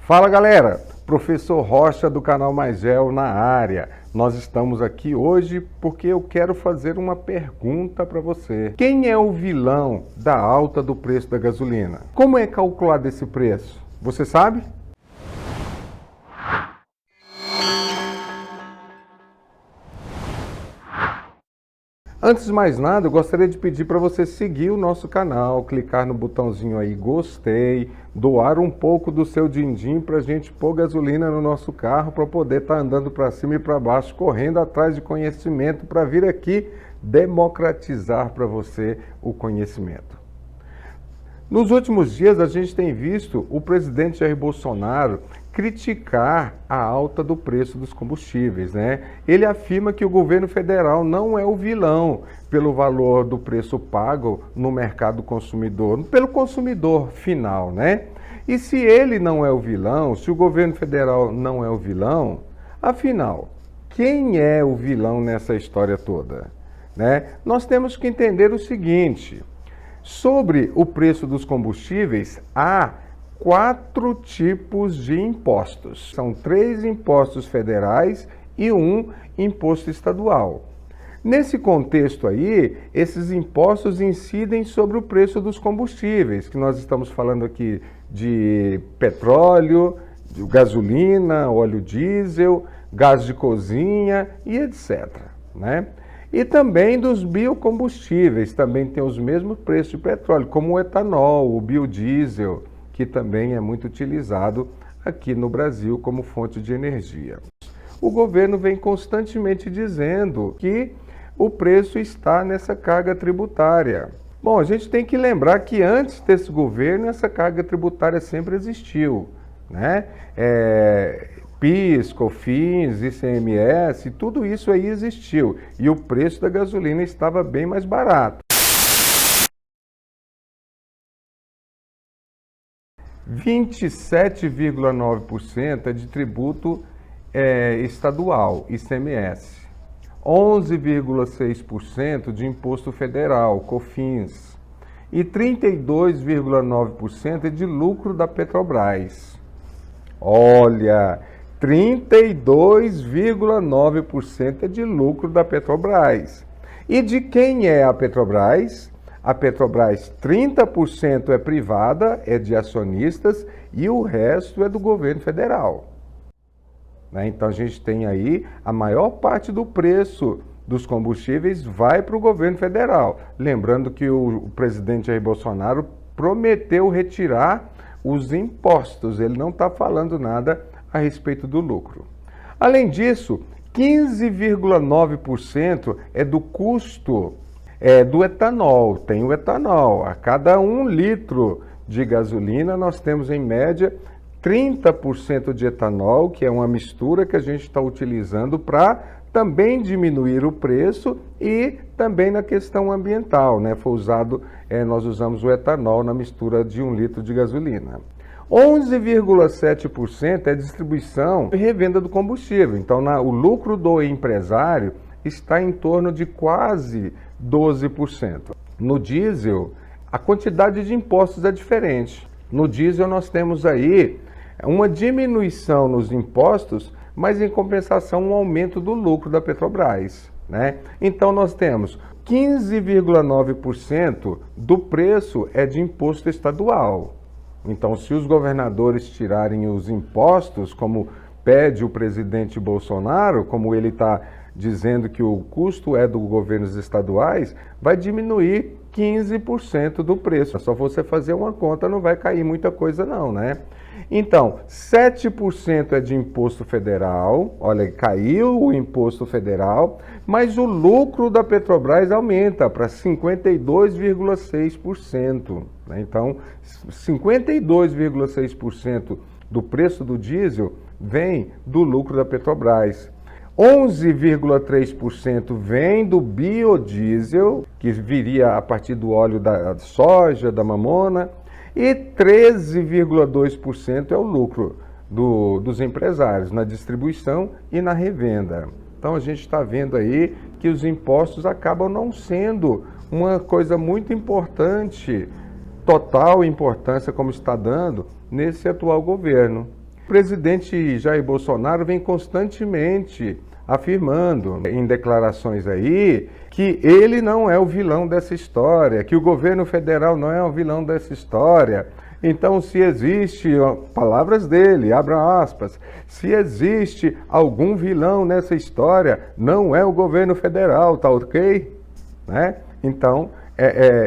Fala galera, professor Rocha do canal Maisel na área. Nós estamos aqui hoje porque eu quero fazer uma pergunta para você. Quem é o vilão da alta do preço da gasolina? Como é calculado esse preço? Você sabe? Antes de mais nada, eu gostaria de pedir para você seguir o nosso canal, clicar no botãozinho aí gostei, doar um pouco do seu din-din para a gente pôr gasolina no nosso carro para poder estar andando para cima e para baixo, correndo atrás de conhecimento para vir aqui democratizar para você o conhecimento. Nos últimos dias, a gente tem visto o presidente Jair Bolsonaro criticar a alta do preço dos combustíveis, né? Ele afirma que o governo federal não é o vilão pelo valor do preço pago no mercado consumidor, pelo consumidor final, né? E se ele não é o vilão, se o governo federal não é o vilão, afinal, quem é o vilão nessa história toda, né? Nós temos que entender o seguinte: sobre o preço dos combustíveis, há 4 tipos de impostos. São 3 impostos federais e 1 imposto estadual. Nesse contexto aí, esses impostos incidem sobre o preço dos combustíveis, que nós estamos falando aqui de petróleo, de gasolina, óleo diesel, gás de cozinha e etc., né? E também dos biocombustíveis, também tem os mesmos preços de petróleo, como o etanol, o biodiesel, que também é muito utilizado aqui no Brasil como fonte de energia. O governo vem constantemente dizendo que o preço está nessa carga tributária. Bom, a gente tem que lembrar que antes desse governo, essa carga tributária sempre existiu, né? PIS, COFINS, ICMS, tudo isso aí existiu. E o preço da gasolina estava bem mais barato. 27,9% é de tributo estadual, ICMS. 11,6% de imposto federal, COFINS. E 32,9% é de lucro da Petrobras. Olha, 32,9% é de lucro da Petrobras. E de quem é a Petrobras? A Petrobras, 30% é privada, é de acionistas, e o resto é do governo federal. Né? Então a gente tem aí a maior parte do preço dos combustíveis vai para o governo federal. Lembrando que o presidente Jair Bolsonaro prometeu retirar os impostos, ele não está falando nada a respeito do lucro. Além disso, 15,9% é do custo do etanol. Tem o etanol. A cada 1 litro de gasolina, nós temos em média 30% de etanol, que é uma mistura que a gente está utilizando para também diminuir o preço e também na questão ambiental, né? Nós usamos o etanol na mistura de 1 litro de gasolina. 11,7% é distribuição e revenda do combustível. Então, o lucro do empresário está em torno de quase 12%. No diesel, a quantidade de impostos é diferente. No diesel, nós temos aí uma diminuição nos impostos, mas em compensação um aumento do lucro da Petrobras, né? Então, nós temos 15,9% do preço é de imposto estadual. Então, se os governadores tirarem os impostos, como pede o presidente Bolsonaro, como ele está dizendo que o custo é dos governos estaduais, vai diminuir 15% do preço. É só você fazer uma conta, não vai cair muita coisa não, né? Então, 7% é de imposto federal, olha, caiu o imposto federal, mas o lucro da Petrobras aumenta para 52,6%. Né? Então, 52,6% do preço do diesel vem do lucro da Petrobras. 11,3% vem do biodiesel, que viria a partir do óleo da soja, da mamona, e 13,2% é o lucro dos empresários na distribuição e na revenda. Então a gente está vendo aí que os impostos acabam não sendo uma coisa muito importante, total importância como está dando nesse atual governo. presidente Jair Bolsonaro vem constantemente afirmando em declarações aí que ele não é o vilão dessa história, que o governo federal não é o vilão dessa história. Então, se existe, palavras dele, abra aspas, se existe algum vilão nessa história, não é o governo federal, tá ok? Né? Então,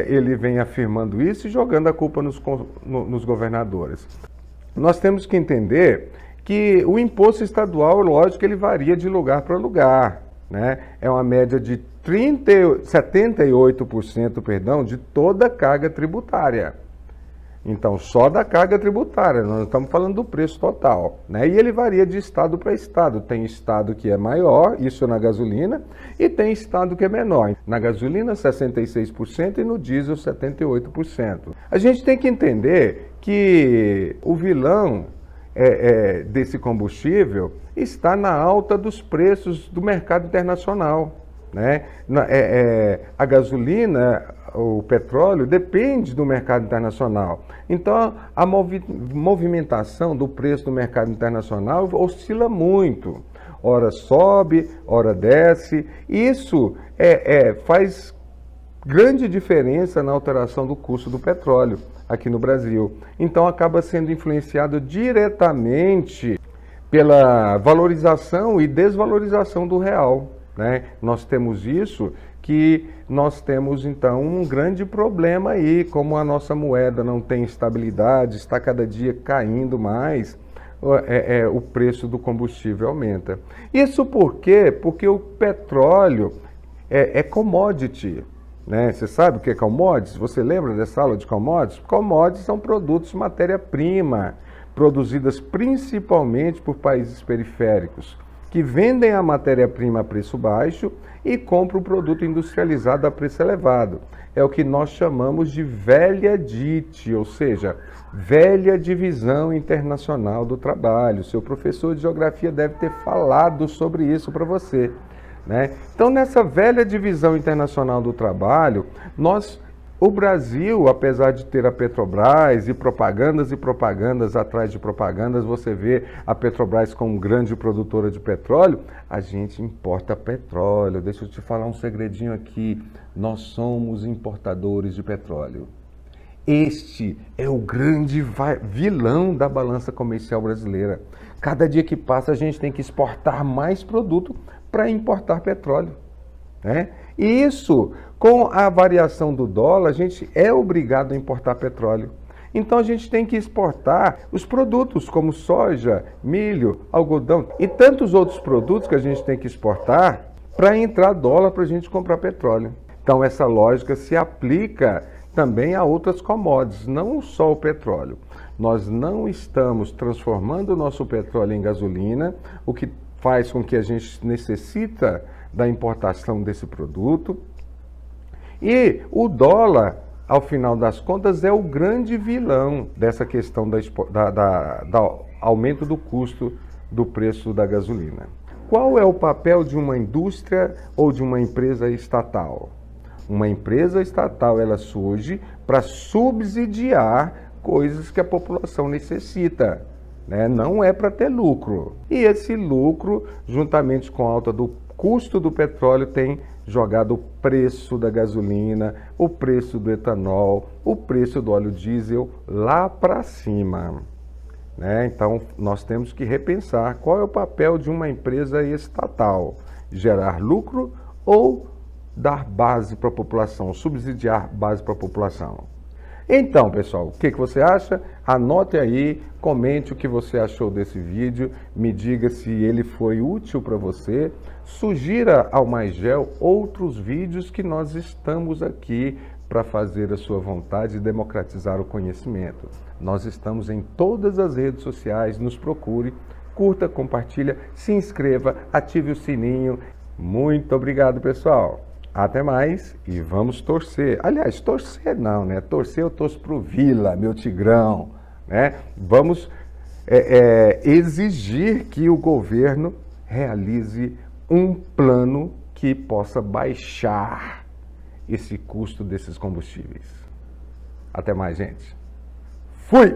ele vem afirmando isso e jogando a culpa nos governadores. Nós temos que entender que o imposto estadual, lógico, ele varia de lugar para lugar, né? É uma média de 78%, perdão, de toda a carga tributária. Então, só da carga tributária, nós não estamos falando do preço total, né? E ele varia de estado para estado. Tem estado que é maior, isso na gasolina, e tem estado que é menor. Na gasolina, 66% e no diesel, 78%. A gente tem que entender que o vilão desse combustível está na alta dos preços do mercado internacional, né? A gasolina, o petróleo, depende do mercado internacional. Então, a movimentação do preço do mercado internacional oscila muito. Ora sobe, ora desce. Isso faz grande diferença na alteração do custo do petróleo aqui no Brasil. Então, acaba sendo influenciado diretamente pela valorização e desvalorização do real, né? Nós temos isso, que nós temos então um grande problema aí, como a nossa moeda não tem estabilidade, está cada dia caindo mais, o preço do combustível aumenta. Isso por quê? Porque o petróleo é commodity, né? Você sabe o que é commodities? Você lembra dessa aula de commodities? Commodities são produtos de matéria-prima, produzidas principalmente por países periféricos, que vendem a matéria-prima a preço baixo e compram o produto industrializado a preço elevado. É o que nós chamamos de velha DIT, ou seja, velha divisão internacional do trabalho. Seu professor de geografia deve ter falado sobre isso para você, né? Então, nessa velha divisão internacional do trabalho, o Brasil, apesar de ter a Petrobras e propagandas atrás de propagandas, você vê a Petrobras como grande produtora de petróleo, a gente importa petróleo. Deixa eu te falar um segredinho aqui, nós somos importadores de petróleo. Este é o grande vilão da balança comercial brasileira. Cada dia que passa a gente tem que exportar mais produto para importar petróleo, né? E isso, com a variação do dólar, a gente é obrigado a importar petróleo. Então a gente tem que exportar os produtos como soja, milho, algodão e tantos outros produtos que a gente tem que exportar para entrar dólar para a gente comprar petróleo. Então essa lógica se aplica também a outras commodities, não só o petróleo. Nós não estamos transformando o nosso petróleo em gasolina, o que faz com que a gente necessita da importação desse produto. E o dólar, ao final das contas, é o grande vilão dessa questão do aumento do custo do preço da gasolina. Qual é o papel de uma indústria ou de uma empresa estatal? Uma empresa estatal, ela surge para subsidiar coisas que a população necessita, né? Não é para ter lucro. E esse lucro, juntamente com a alta do custo do petróleo, tem jogado o preço da gasolina, o preço do etanol, o preço do óleo diesel lá para cima, né? Então, nós temos que repensar qual é o papel de uma empresa estatal: gerar lucro ou dar base para a população, subsidiar base para a população. Então, pessoal, o que você acha? Anote aí, comente o que você achou desse vídeo, me diga se ele foi útil para você, sugira ao MyGel outros vídeos que nós estamos aqui para fazer a sua vontade e democratizar o conhecimento. Nós estamos em todas as redes sociais, nos procure, curta, compartilha, se inscreva, ative o sininho. Muito obrigado, pessoal. Até mais e vamos torcer. Aliás, torcer não, né? Torcer eu torço pro Vila, meu Tigrão, né? Vamos exigir que o governo realize um plano que possa baixar esse custo desses combustíveis. Até mais, gente. Fui!